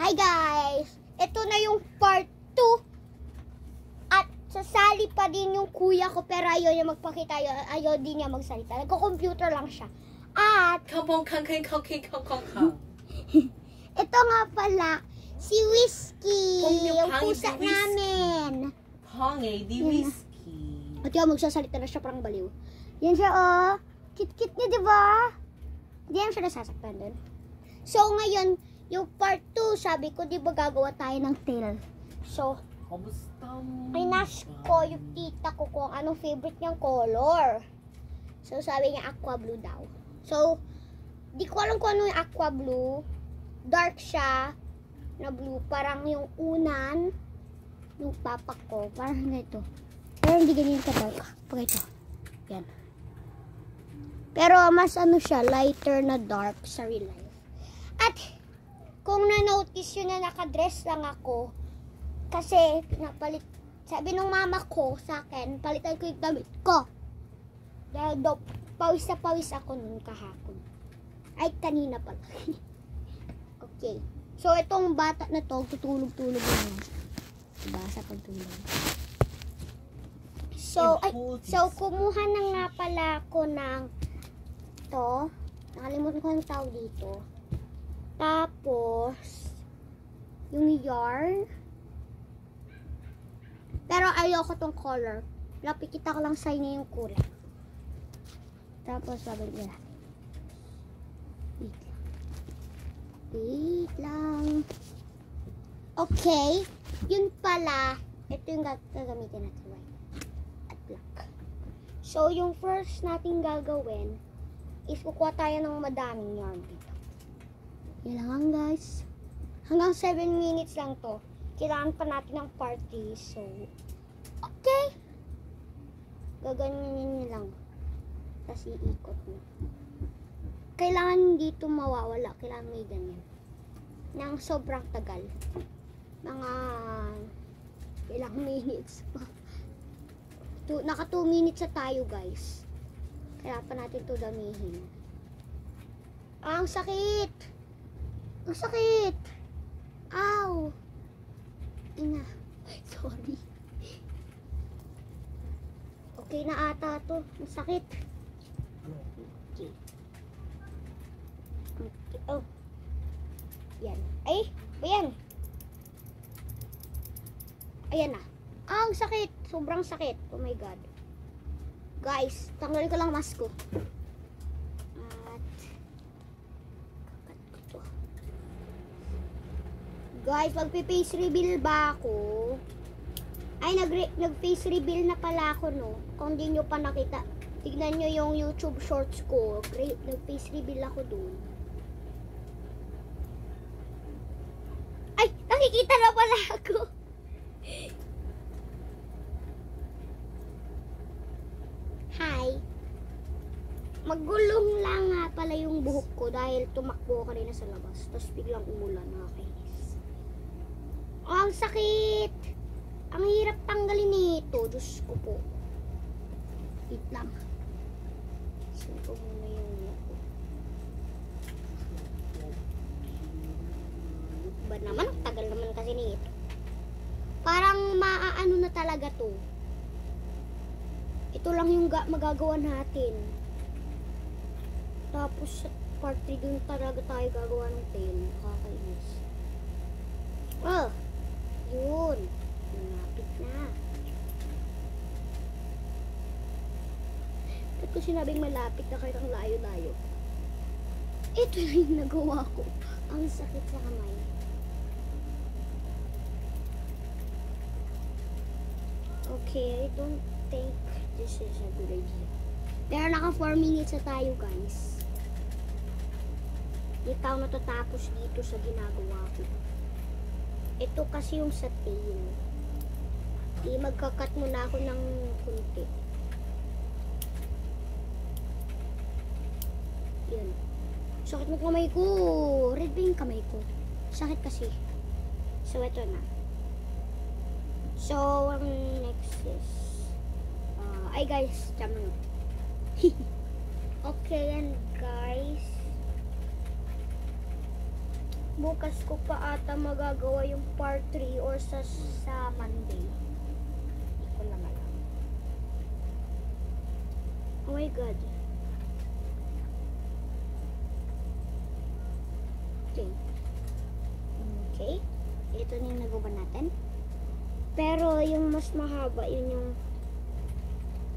Hi guys! Ito na yung part 2. At sasali pa din yung kuya ko pero ayaw niya magpakita. Ayaw din niya magsalita. Nagko-computer lang siya. At ito nga pala, si Whiskey. Yung pusa namin. Pangay di Whiskey. At yun, magsasalita na siya parang baliw. Yan siya, oh. Kit-kit niya, diba? Hindi yan siya nasasaktan din. So, ngayon, yung part 2, sabi ko, di ba gagawa tayo ng tail? So, pinash ko yung tita ko kung anong favorite niyang color. So, sabi niya aqua blue daw. So, di ko alam kung ano yung aqua blue. Dark siya na blue. Parang yung unan, yung papa ko. Parang ganito. Pero hindi ganyan ka-dark. Pag ito. Yan. Pero mas ano siya, lighter na dark sa real life. At, kung na-notice yun na nakadress lang ako, kasi pinapalit, sabi ng mama ko sa akin, palitan ko yung damit ko. Dahil daw, pawis na pawis ako nun kahapon. Ay, kanina pala. Okay. So, itong bata na to, tutulog-tulog yun. Diba, sa pagtulog. So, kumuha na nga pala ako ng to. Nakalimutan ko yung tawag dito. Tapos, yung yarn. Pero ayoko tong color. Napikita ko lang sa inyo yung kulay. Tapos, babalik nila. Wait lang. Okay. Yun pala. Ito yung gagamitin natin. White at black. So, yung first natin gagawin is kukuha tayo ng madaming yarn dito. Yan lang guys. Hanggang 7 minutes lang to. Kailangan pa natin ng party. So, okay. Gaganyanin nyo lang. Tapos iikot nyo. Kailangan dito mawawala. Kailangan may ganyan. Nang sobrang tagal. Mga ilang minutes pa. Naka 2 minutes na tayo guys. Kailangan pa natin to damihin. Ang sakit! Ang sakit! Ow! Ina. Sorry. Okay na ata to. Ang sakit. Okay. Okay. Oh. Yan. Ay! Ayan. Ayan na. Ang sakit. Sobrang sakit. Oh my God. Guys, tanggalin ko lang mask ko. Guys, magpi-face reveal ba ako? Ay, nag-face reveal na pala ako, no? Kung di nyo pa nakita, tignan nyo yung YouTube shorts ko. Nag-face reveal ako dun. Ay, nakikita na pala ako. Hi. Maggulong lang nga pala yung buhok ko dahil tumakbo ka rin na sa labas. Tapos biglang umulan, nakakainis. Oh, ang sakit! Ang hirap tanggalin nito. Diyos ko po. Wait lang. Saan ko muna yung ako? Ba naman? Ang tagal naman kasi nito. Parang maaano na talaga to. Ito lang yung magagawa natin. Tapos sa part 3 dun talaga tayo gagawa ng tail. Nakakainis. Oh! Yun. Malapit na. Ba't ko sinabing malapit na kahit ang layo-layo? Ito na yung nagawa ko. Ang sakit sa kamay. Okay, I don't think this is a good idea. Pero naka 4 minutes na tayo, guys. Hindi tayo natatapos dito sa ginagawa ko. Ito kasi yung sa tail. Magkakat muna ako ng kunti. Yan. Sakit ng kamay ko. Red ba yung kamay ko? Sakit kasi. So, ito na. So, ang next is ay guys, tama na. Okay, yan guys. bukas ko pa ata magagawa yung part 3 or sa Monday. Hindi ko lang alam. Oh my God. Okay. Okay. Ito na yung nagawa natin. Pero yung mas mahaba, yun yung...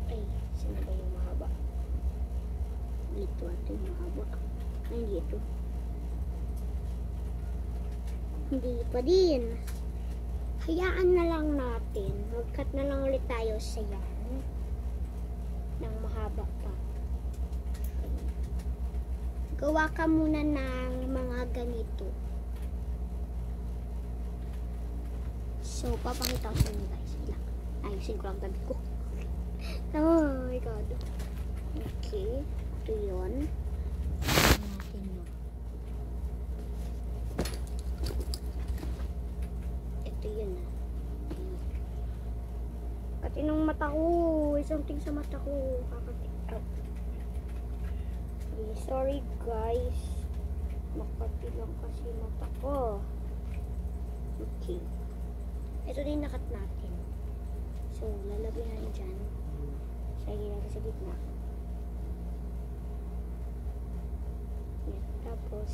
Ay, sino ba yung mahaba? Ito ito yung mahaba. Ay, hindi ito. Hindi pa din. Hayaan na lang natin. Mag-cut na lang ulit tayo sa yan. Nang mahaba pa. Gawa ka muna ng mga ganito. So, papakita ko sa inyo guys. Ilang. Ayusin ko lang tabi ko. Oh my God. Okay. Ito yun. Natin yun. Ito yun ah. Kati ng mata ko. Something sa mata ko. Kakati. Oh. Sorry guys. Makati lang kasi mata ko. Okay. Ito din nakat natin. So, lalagyan natin dyan. Lagyan natin sa gitna. Yan. Tapos,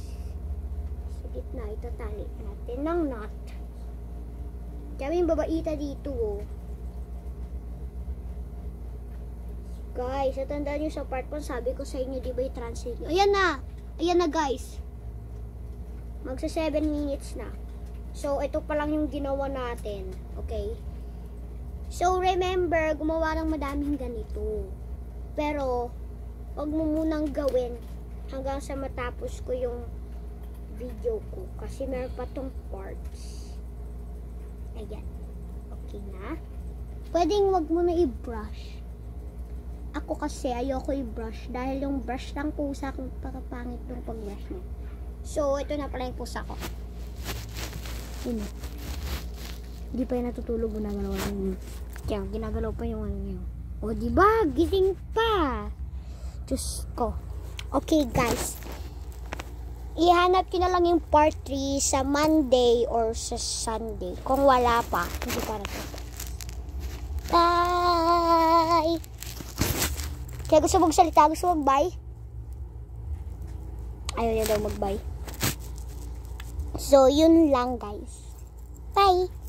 sa gitna, itatali natin ng knot. Kaya yung babaita dito, oh. Guys, natandaan nyo sa part 1, sabi ko sa inyo, di ba i-translate nyo? Ayan na! Ayan na, guys. Magsa 7 minutes na. So, ito pa lang yung ginawa natin. Okay? So, remember, gumawa ng madaming ganito. Pero, wag mo munang gawin hanggang sa matapos ko yung video ko. Kasi meron pa tong parts. Ayan. Okay na. Pwedeng wag mo na i-brush. Ako kasi, ayoko i-brush. Dahil yung brush ng pusa, kung pakapangit yung pag-brush niya. So, ito na pala yung pusa ko. Yun. Hindi pa yung natutulog, ginagalaw yung kaya ginagalaw pa yung ano niya. O diba? Gising pa. Diyos ko. Okay guys. Ihanap ko na lang yung part 3 sa Monday or sa Sunday. Kung wala pa, hindi para ito. Bye! Kaya gusto mong salita, gusto mong bye? Ayaw niya daw mag-bye. So, yun lang guys. Bye!